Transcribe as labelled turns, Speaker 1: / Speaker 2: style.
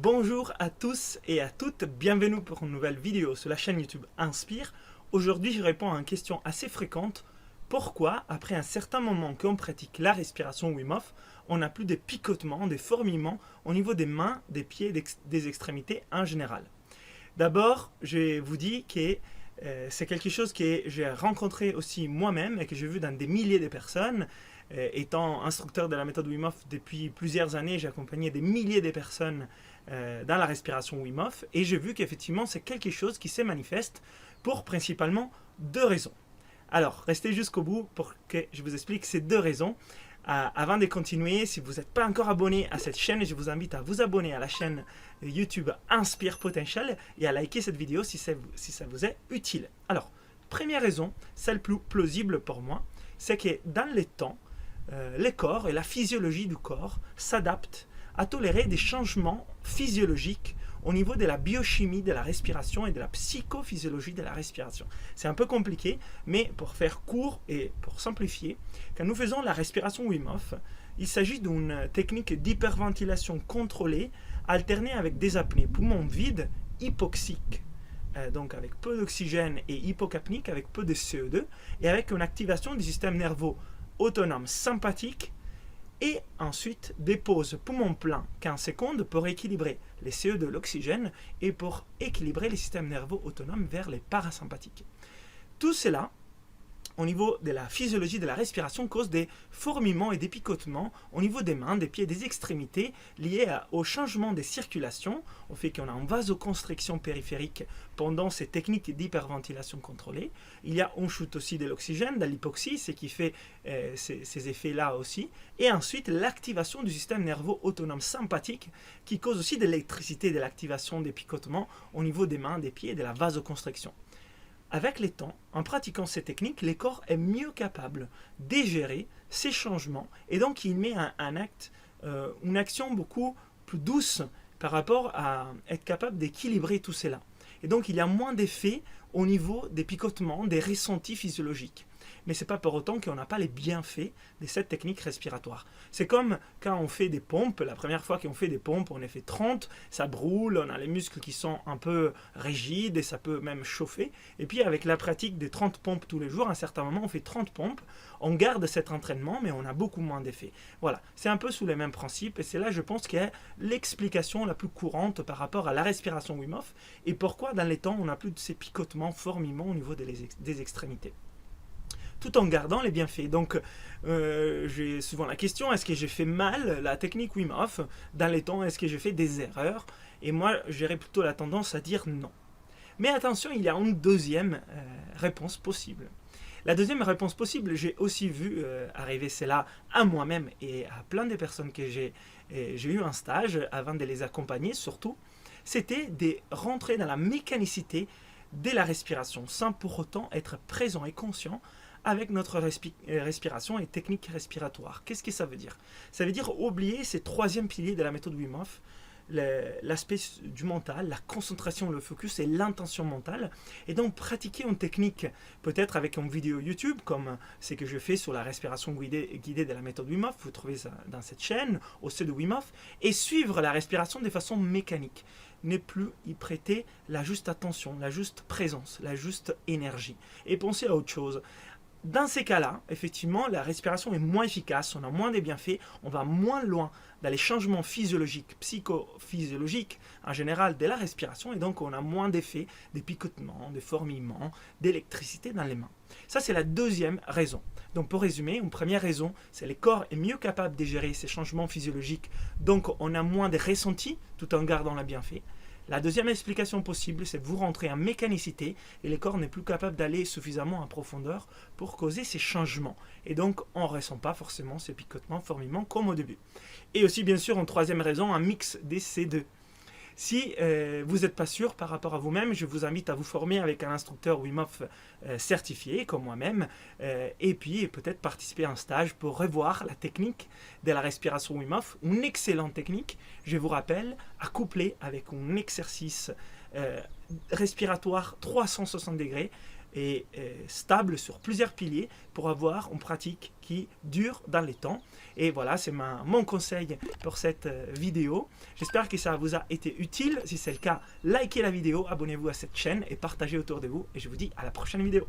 Speaker 1: Bonjour à tous et à toutes, bienvenue pour une nouvelle vidéo sur la chaîne YouTube Inspire. Aujourd'hui, je réponds à une question assez fréquente. Pourquoi, après un certain moment qu'on pratique la respiration Wim Hof, on n'a plus de picotements, des fourmillements au niveau des mains, des pieds, des extrémités en général? D'abord, je vous dis que c'est quelque chose que j'ai rencontré aussi moi-même et que j'ai vu dans des milliers de personnes. Étant instructeur de la méthode Wim Hof depuis plusieurs années, j'ai accompagné des milliers de personnes dans la respiration Wim Hof et j'ai vu qu'effectivement c'est quelque chose qui se manifeste pour principalement deux raisons. Alors, restez jusqu'au bout pour que je vous explique ces deux raisons. Avant de continuer, si vous n'êtes pas encore abonné à cette chaîne, je vous invite à vous abonner à la chaîne YouTube Inspire Potential et à liker cette vidéo si ça vous est utile. Alors, première raison, celle plus plausible pour moi, c'est que dans le temps, le corps et la physiologie du corps s'adaptent à tolérer des changements physiologiques au niveau de la biochimie de la respiration et de la psychophysiologie de la respiration. C'est un peu compliqué, mais pour faire court et pour simplifier, quand nous faisons la respiration Wim Hof, il s'agit d'une technique d'hyperventilation contrôlée, alternée avec des apnées poumons vides, hypoxiques, donc avec peu d'oxygène, et hypocapnique avec peu de CO2, et avec une activation du système nerveux autonome sympathique, et ensuite des pauses poumons pleins 15 secondes pour équilibrer les CO2, l'oxygène, et pour équilibrer les systèmes nerveux autonomes vers les parasympathiques. Tout cela, au niveau de la physiologie de la respiration, cause des fourmillements et des picotements au niveau des mains, des pieds, des extrémités, liés au changement des circulations, au fait qu'on a une vasoconstriction périphérique pendant ces techniques d'hyperventilation contrôlée. Il y a une chute aussi de l'oxygène, de l'hypoxie, ce qui fait ces effets-là aussi. Et ensuite, l'activation du système nerveux autonome sympathique, qui cause aussi de l'électricité, de l'activation des picotements au niveau des mains, des pieds et de la vasoconstriction. Avec le temps, en pratiquant ces techniques, le corps est mieux capable de gérer ces changements et donc il met une action beaucoup plus douce par rapport à être capable d'équilibrer tout cela. Et donc il y a moins d'effets au niveau des picotements, des ressentis physiologiques. Mais ce n'est pas pour autant qu'on n'a pas les bienfaits de cette technique respiratoire. C'est comme quand on fait des pompes, la première fois qu'on fait des pompes, on en fait 30, ça brûle, on a les muscles qui sont un peu rigides et ça peut même chauffer. Et puis avec la pratique des 30 pompes tous les jours, à un certain moment on fait 30 pompes, on garde cet entraînement mais on a beaucoup moins d'effets. Voilà, c'est un peu sous les mêmes principes et c'est là je pense qu'il y a l'explication la plus courante par rapport à la respiration Wim Hof et pourquoi dans les temps on n'a plus de ces picotements, fourmillements au niveau des extrémités, tout en gardant les bienfaits. Donc, j'ai souvent la question, est-ce que j'ai fait mal la technique Wim Hof dans les temps? Est-ce que j'ai fait des erreurs? Et moi, j'aurais plutôt la tendance à dire non. Mais attention, il y a une deuxième réponse possible. La deuxième réponse possible, j'ai aussi vu arriver cela à moi-même et à plein de personnes que j'ai eu un stage avant de les accompagner surtout, c'était de rentrer dans la mécanicité de la respiration sans pour autant être présent et conscient avec notre respiration et technique respiratoire. Qu'est-ce que ça veut dire? Ça veut dire oublier ces troisième piliers de la méthode Wim Hof, l'aspect du mental, la concentration, le focus et l'intention mentale, et donc pratiquer une technique peut-être avec une vidéo YouTube comme ce que je fais sur la respiration guidée de la méthode Wim Hof, vous trouvez ça dans cette chaîne, au sein de Wim Hof, et suivre la respiration de façon mécanique, ne plus y prêter la juste attention, la juste présence, la juste énergie, et penser à autre chose. Dans ces cas-là, effectivement, la respiration est moins efficace, on a moins de bienfaits, on va moins loin dans les changements physiologiques, psychophysiologiques en général de la respiration, et donc on a moins d'effets, des picotements, des fourmillements, d'électricité dans les mains. Ça, c'est la deuxième raison. Donc pour résumer, une première raison, c'est que le corps est mieux capable de gérer ces changements physiologiques, donc on a moins de ressentis tout en gardant le bienfait. La deuxième explication possible, c'est que vous rentrez en mécanicité et le corps n'est plus capable d'aller suffisamment en profondeur pour causer ces changements. Et donc, on ne ressent pas forcément ces picotements, fourmillements comme au début. Et aussi, bien sûr, une troisième raison, un mix de ces deux. Si vous n'êtes pas sûr par rapport à vous-même, je vous invite à vous former avec un instructeur Wim Hof certifié, comme moi-même, et puis peut-être participer à un stage pour revoir la technique de la respiration Wim Hof, une excellente technique, je vous rappelle, à coupler avec un exercice respiratoire 360 degrés, et stable sur plusieurs piliers pour avoir une pratique qui dure dans le temps. Et voilà, c'est mon conseil pour cette vidéo. J'espère que ça vous a été utile. Si c'est le cas, likez la vidéo, abonnez-vous à cette chaîne et partagez autour de vous. Et je vous dis à la prochaine vidéo.